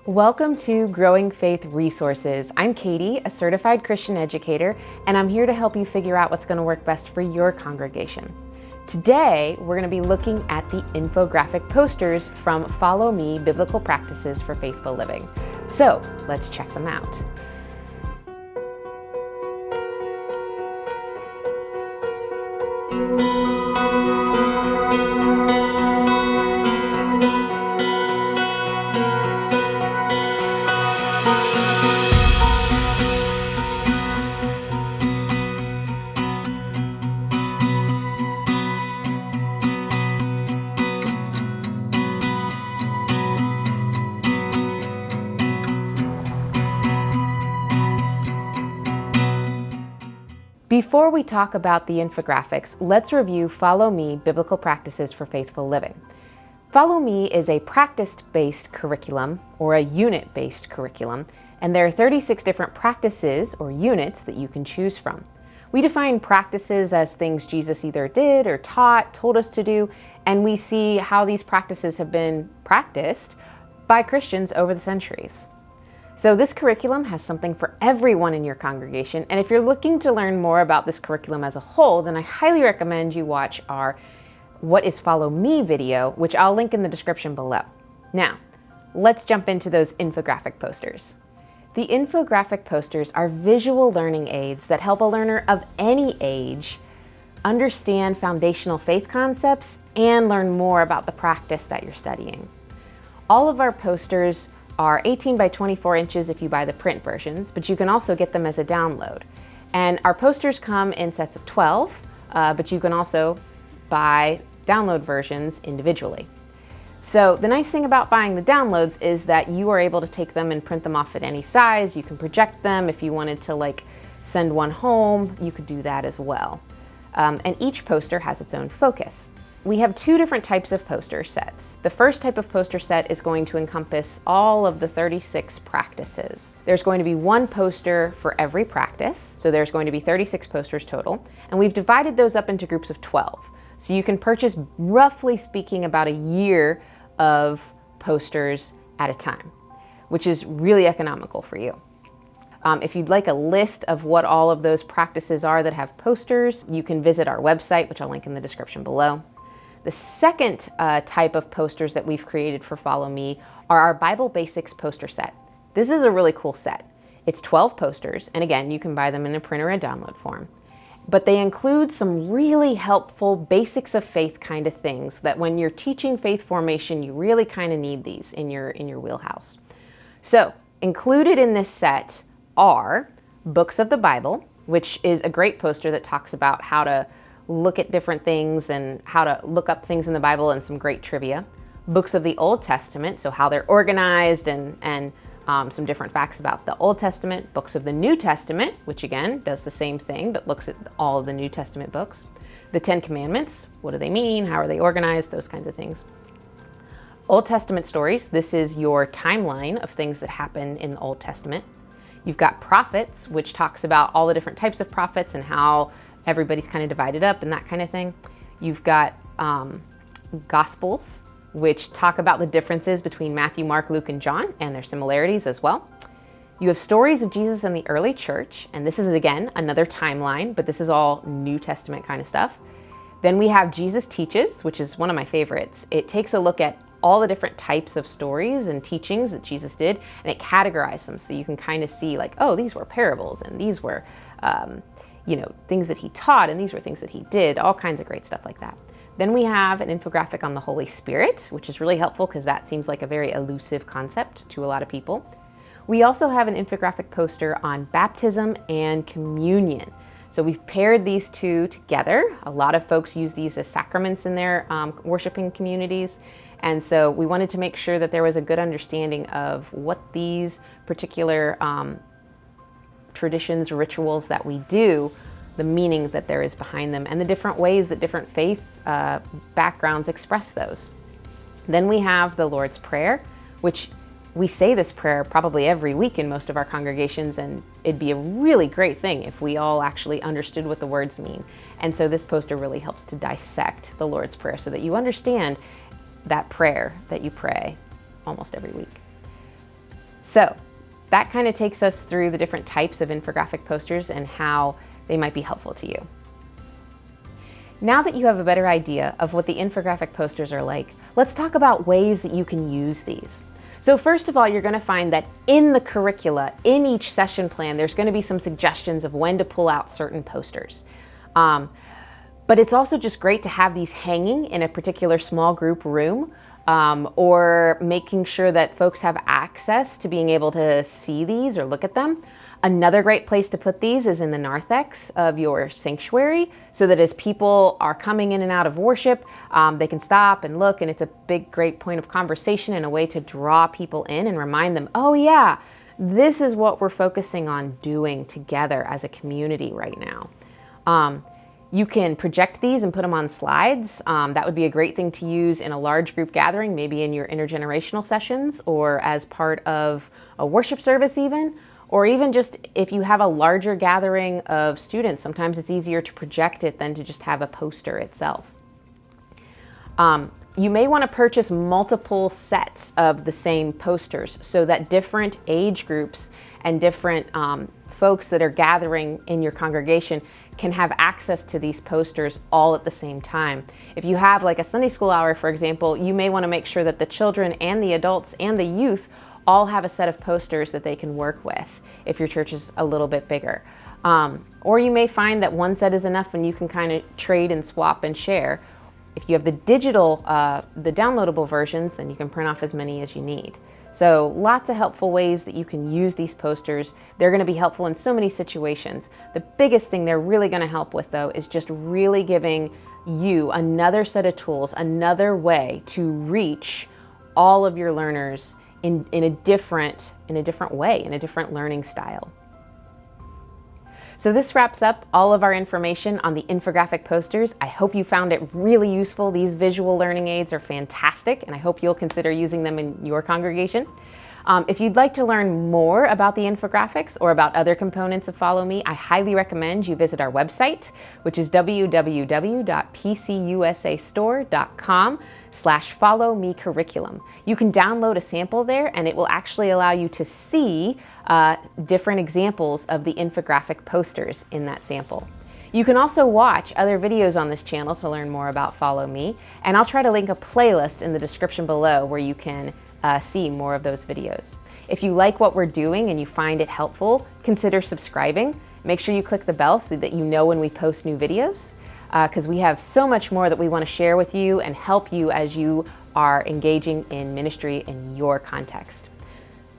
Welcome to Growing Faith Resources. I'm Katie, a certified Christian educator, and I'm here to help you figure out what's going to work best for your congregation. Today, we're going to be looking at the infographic posters from Follow Me, Biblical Practices for Faithful Living. So, let's check them out. Before we talk about the infographics, let's review Follow Me, Biblical Practices for Faithful Living. Follow Me is a practice-based curriculum or a unit-based curriculum, and there are 36 different practices or units that you can choose from. We define practices as things Jesus either did or taught, told us to do, and we see how these practices have been practiced by Christians over the centuries. So this curriculum has something for everyone in your congregation, and if you're looking to learn more about this curriculum as a whole, then I highly recommend you watch our What is Follow Me video, which I'll link in the description below. Now, let's jump into those infographic posters. The infographic posters are visual learning aids that help a learner of any age understand foundational faith concepts and learn more about the practice that you're studying. All of our posters are 18 by 24 inches if you buy the print versions, but you can also get them as a download. And our posters come in sets of 12, but you can also buy download versions individually. So the nice thing about buying the downloads is that you are able to take them and print them off at any size. You can project them. If you wanted to send one home, you could do that as well. And each poster has its own focus. We have two different types of poster sets. The first type of poster set is going to encompass all of the 36 practices. There's going to be one poster for every practice, so there's going to be 36 posters total, and we've divided those up into groups of 12. So you can purchase, roughly speaking, about a year of posters at a time, which is really economical for you. If you'd like a list of what all of those practices are that have posters, you can visit our website, which I'll link in the description below. The second type of posters that we've created for Follow Me are our Bible Basics poster set. This is a really cool set. It's 12 posters, and again, you can buy them in a print or a download form. But they include some really helpful basics of faith kind of things that when you're teaching faith formation, you really kind of need these in your wheelhouse. So included in this set are books of the Bible, which is a great poster that talks about how to look at different things and how to look up things in the Bible and some great trivia. Books of the Old Testament, so how they're organized and some different facts about the Old Testament. Books of the New Testament, which again does the same thing but looks at all of the New Testament books. The 10 Commandments, what do they mean? How are they organized? Those kinds of things. Old Testament stories, this is your timeline of things that happen in the Old Testament. You've got prophets, which talks about all the different types of prophets and how everybody's kind of divided up and that kind of thing. You've got Gospels, which talk about the differences between Matthew, Mark, Luke, and John, and their similarities as well. You have stories of Jesus and the early church, and this is, again, another timeline, but this is all New Testament kind of stuff. Then we have Jesus Teaches, which is one of my favorites. It takes a look at all the different types of stories and teachings that Jesus did, and it categorizes them so you can kind of see oh, these were parables, and these were things that he taught, and these were things that he did, all kinds of great stuff like that. Then we have an infographic on the Holy Spirit, which is really helpful because that seems like a very elusive concept to a lot of people. We also have an infographic poster on baptism and communion. So we've paired these two together. A lot of folks use these as sacraments in their worshiping communities. And so we wanted to make sure that there was a good understanding of what these particular traditions, rituals that we do, the meaning that there is behind them, and the different ways that different faith backgrounds express those. Then we have the Lord's Prayer, which we say this prayer probably every week in most of our congregations, and it'd be a really great thing if we all actually understood what the words mean. And so this poster really helps to dissect the Lord's Prayer so that you understand that prayer that you pray almost every week. So that kind of takes us through the different types of infographic posters and how they might be helpful to you. Now that you have a better idea of what the infographic posters are like, let's talk about ways that you can use these. So first of all, you're going to find that in the curricula, in each session plan, there's going to be some suggestions of when to pull out certain posters. But it's also just great to have these hanging in a particular small group room, or making sure that folks have access to being able to see these or look at them. Another great place to put these is in the narthex of your sanctuary, so that as people are coming in and out of worship, they can stop and look, and it's a great point of conversation and a way to draw people in and remind them, oh yeah, this is what we're focusing on doing together as a community right now. You can project these and put them on slides. That would be a great thing to use in a large group gathering, maybe in your intergenerational sessions or as part of a worship service even. Or even just if you have a larger gathering of students, sometimes it's easier to project it than to just have a poster itself. You may want to purchase multiple sets of the same posters so that different age groups and different folks that are gathering in your congregation can have access to these posters all at the same time. If you have like a Sunday school hour, for example, you may want to make sure that the children and the adults and the youth all have a set of posters that they can work with if your church is a little bit bigger. Or you may find that one set is enough and you can kind of trade and swap and share. If you have the digital, the downloadable versions, then you can print off as many as you need. So lots of helpful ways that you can use these posters. They're going to be helpful in so many situations. The biggest thing they're really going to help with, though, is just really giving you another set of tools, another way to reach all of your learners in a different way, in a different learning style. So this wraps up all of our information on the infographic posters. I hope you found it really useful. These visual learning aids are fantastic, and I hope you'll consider using them in your congregation. If you'd like to learn more about the infographics or about other components of Follow Me, I highly recommend you visit our website, which is www.pcusastore.com/followmecurriculum. You can download a sample there, and it will actually allow you to see different examples of the infographic posters in that sample. You can also watch other videos on this channel to learn more about Follow Me, and I'll try to link a playlist in the description below where you can see more of those videos. If you like what we're doing and you find it helpful, consider subscribing. Make sure you click the bell so that you know when we post new videos, because we have so much more that we want to share with you and help you as you are engaging in ministry in your context.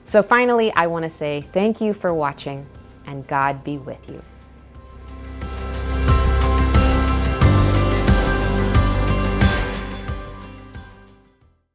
So finally, I want to say thank you for watching, and God be with you.